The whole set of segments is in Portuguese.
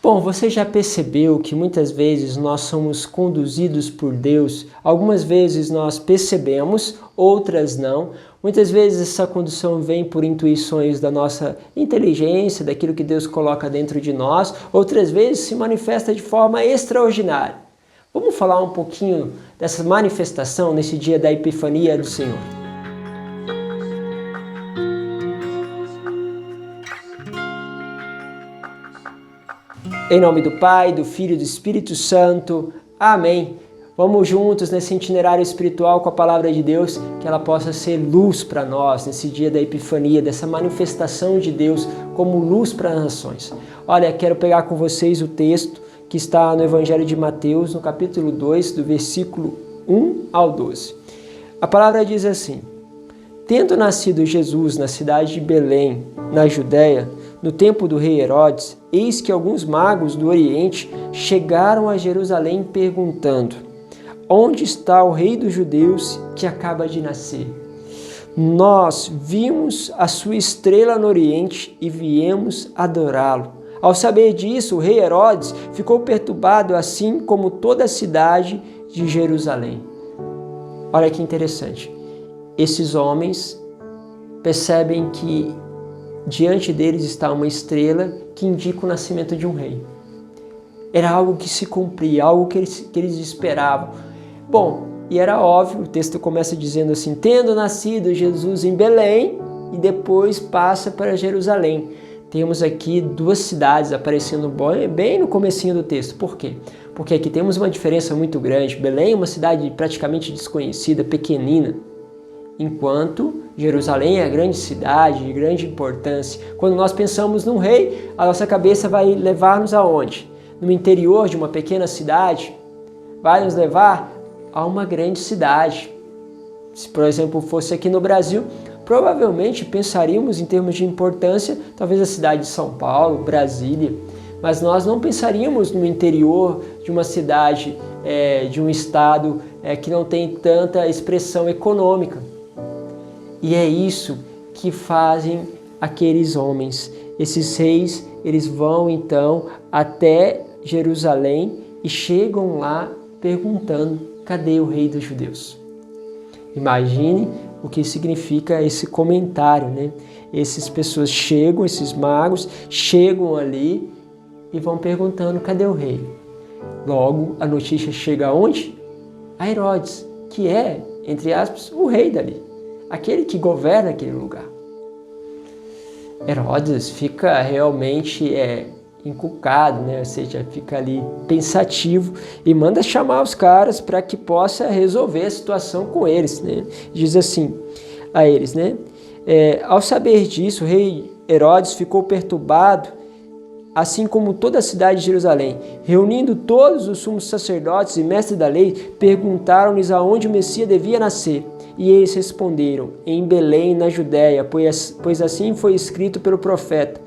Bom, você já percebeu que muitas vezes nós somos conduzidos por Deus? Algumas vezes nós percebemos, outras não. Muitas vezes essa condução vem por intuições da nossa inteligência, daquilo que Deus coloca dentro de nós. Outras vezes se manifesta de forma extraordinária. Vamos falar um pouquinho dessa manifestação nesse dia da Epifania do Senhor. Em nome do Pai, do Filho e do Espírito Santo. Amém. Vamos juntos nesse itinerário espiritual com a Palavra de Deus, que ela possa ser luz para nós nesse dia da Epifania, dessa manifestação de Deus como luz para as nações. Olha, quero pegar com vocês o texto que está no Evangelho de Mateus, no capítulo 2, do versículo 1 ao 12. A palavra diz assim: Tendo nascido Jesus na cidade de Belém, na Judéia, no tempo do rei Herodes, eis que alguns magos do Oriente chegaram a Jerusalém perguntando: Onde está o rei dos judeus que acaba de nascer? Nós vimos a sua estrela no Oriente e viemos adorá-lo. Ao saber disso, o rei Herodes ficou perturbado, assim como toda a cidade de Jerusalém. Olha que interessante. Esses homens percebem que diante deles está uma estrela que indica o nascimento de um rei. Era algo que se cumpria, algo que eles esperavam. Bom, e era óbvio, o texto começa dizendo assim: tendo nascido Jesus em Belém, e depois passa para Jerusalém. Temos aqui duas cidades aparecendo bem no comecinho do texto. Por quê? Porque aqui temos uma diferença muito grande. Belém é uma cidade praticamente desconhecida, pequenina, enquanto Jerusalém é a grande cidade, de grande importância. Quando nós pensamos num rei, a nossa cabeça vai levar-nos aonde? No interior de uma pequena cidade? Vai nos levar a uma grande cidade. Se, por exemplo, fosse aqui no Brasil, provavelmente pensaríamos em termos de importância, talvez a cidade de São Paulo, Brasília, mas nós não pensaríamos no interior de uma cidade, de um estado que não tem tanta expressão econômica. E é isso que fazem aqueles homens. Esses reis, eles vão então até Jerusalém e chegam lá perguntando: cadê o rei dos judeus? Imagine o que significa esse comentário, né? Essas pessoas chegam, esses magos chegam ali e vão perguntando: cadê o rei? Logo, a notícia chega aonde? A Herodes, que é, entre aspas, o rei dali, aquele que governa aquele lugar. Herodes fica realmente encucado, né? Ou seja, fica ali pensativo e manda chamar os caras para que possa resolver a situação com eles, né? Diz assim a eles, né? Ao saber disso, o rei Herodes ficou perturbado, assim como toda a cidade de Jerusalém. Reunindo todos os sumos sacerdotes e mestres da lei, perguntaram-lhes aonde o Messias devia nascer. E eles responderam: em Belém, na Judéia, pois assim foi escrito pelo profeta: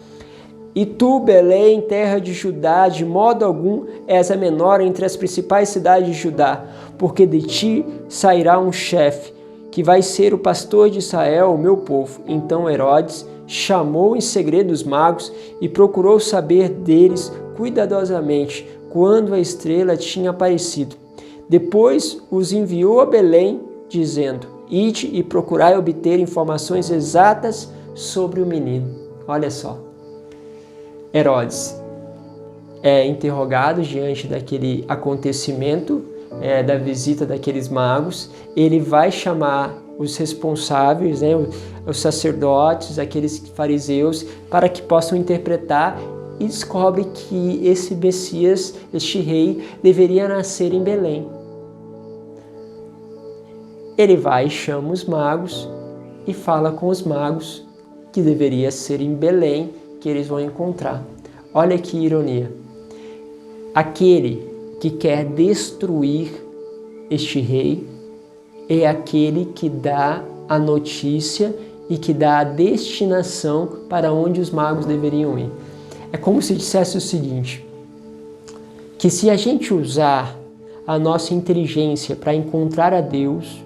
E tu, Belém, terra de Judá, de modo algum és a menor entre as principais cidades de Judá, porque de ti sairá um chefe, que vai ser o pastor de Israel, o meu povo. Então Herodes chamou em segredo os magos e procurou saber deles cuidadosamente quando a estrela tinha aparecido. Depois os enviou a Belém, dizendo: Ide e procurai obter informações exatas sobre o menino. Olha só. Herodes é interrogado diante daquele acontecimento, da visita daqueles magos. Ele vai chamar os responsáveis, né, os sacerdotes, aqueles fariseus, para que possam interpretar, e descobre que esse Messias, este rei, deveria nascer em Belém. Ele vai e chama os magos e fala com os magos que deveria ser em Belém que eles vão encontrar. Olha que ironia. Aquele que quer destruir este rei é aquele que dá a notícia e que dá a destinação para onde os magos deveriam ir. É como se dissesse o seguinte: que se a gente usar a nossa inteligência para encontrar a Deus,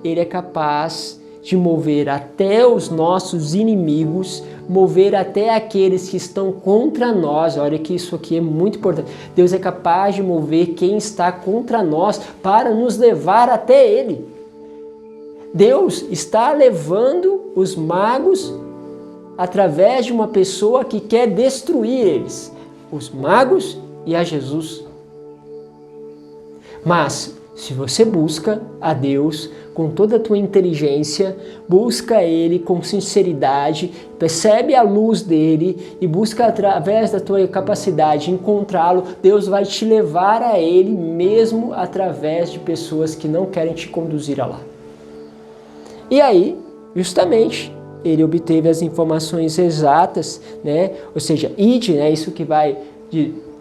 ele é capaz de mover até os nossos inimigos, mover até aqueles que estão contra nós. Olha que isso aqui é muito importante. Deus é capaz de mover quem está contra nós para nos levar até Ele. Deus está levando os magos através de uma pessoa que quer destruir eles, os magos e a Jesus. Mas se você busca a Deus com toda a tua inteligência, busca Ele com sinceridade, percebe a luz dele e busca através da tua capacidade encontrá-lo, Deus vai te levar a Ele mesmo através de pessoas que não querem te conduzir a lá. E aí, justamente, ele obteve as informações exatas, né? Ou seja, ide, né? Isso que vai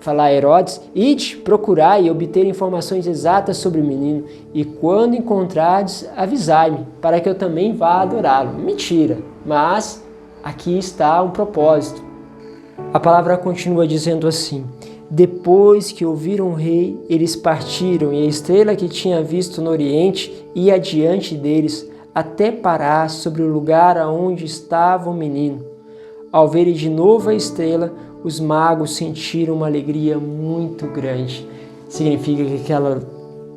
falar a Herodes, ide procurar e obter informações exatas sobre o menino, e quando encontrardes, avisai-me, para que eu também vá adorá-lo. Mentira, mas aqui está um propósito. A palavra continua dizendo assim: depois que ouviram o rei, eles partiram, e a estrela que tinha visto no oriente ia adiante deles, até parar sobre o lugar aonde estava o menino. Ao verem de novo a estrela, os magos sentiram uma alegria muito grande. Significa que aquela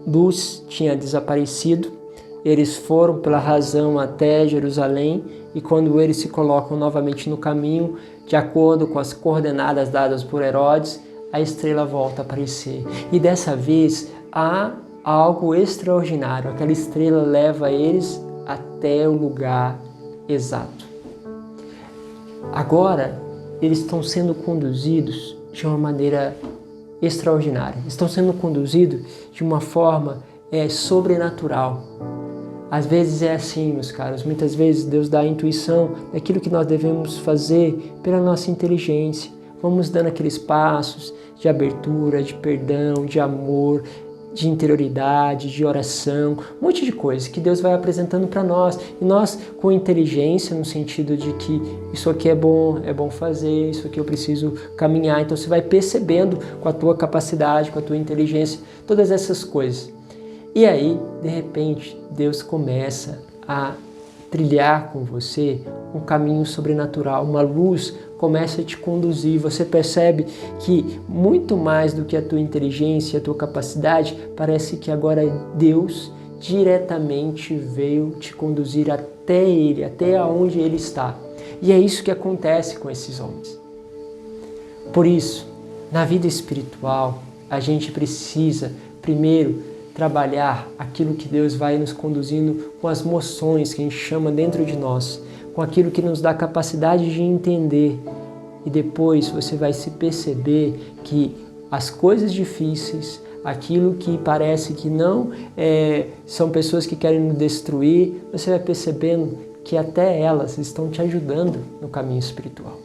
luz tinha desaparecido. Eles foram pela razão até Jerusalém, e quando eles se colocam novamente no caminho, de acordo com as coordenadas dadas por Herodes, a estrela volta a aparecer. E dessa vez há algo extraordinário. Aquela estrela leva eles até o lugar exato. Agora, eles estão sendo conduzidos de uma maneira extraordinária. Estão sendo conduzidos de uma forma sobrenatural. Às vezes é assim, meus caros. Muitas vezes Deus dá a intuição daquilo que nós devemos fazer pela nossa inteligência. Vamos dando aqueles passos de abertura, de perdão, de amor, de interioridade, de oração, um monte de coisa que Deus vai apresentando para nós. E nós, com inteligência, no sentido de que isso aqui é bom fazer, isso aqui eu preciso caminhar. Então você vai percebendo com a tua capacidade, com a tua inteligência, todas essas coisas. E aí, de repente, Deus começa a trilhar com você um caminho sobrenatural, uma luz começa a te conduzir. Você percebe que muito mais do que a tua inteligência, a tua capacidade, parece que agora Deus diretamente veio te conduzir até Ele, até onde Ele está. E é isso que acontece com esses homens. Por isso, na vida espiritual, a gente precisa primeiro trabalhar aquilo que Deus vai nos conduzindo com as moções que a gente chama dentro de nós, com aquilo que nos dá capacidade de entender. E depois você vai se perceber que as coisas difíceis, aquilo que parece que não são pessoas que querem nos destruir, você vai percebendo que até elas estão te ajudando no caminho espiritual.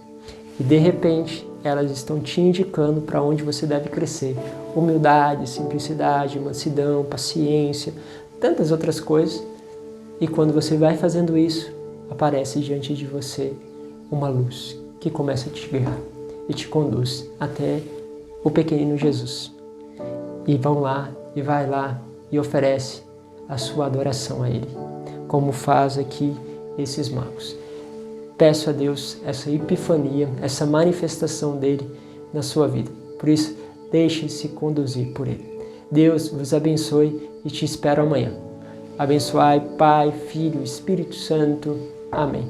E de repente, elas estão te indicando para onde você deve crescer. Humildade, simplicidade, mansidão, paciência, tantas outras coisas. E quando você vai fazendo isso, aparece diante de você uma luz que começa a te guiar e te conduz até o pequenino Jesus. E vai lá e oferece a sua adoração a Ele, como faz aqui esses magos. Peço a Deus essa epifania, essa manifestação dele na sua vida. Por isso, deixe-se conduzir por Ele. Deus vos abençoe e te espero amanhã. Abençoai, Pai, Filho, Espírito Santo. Amém.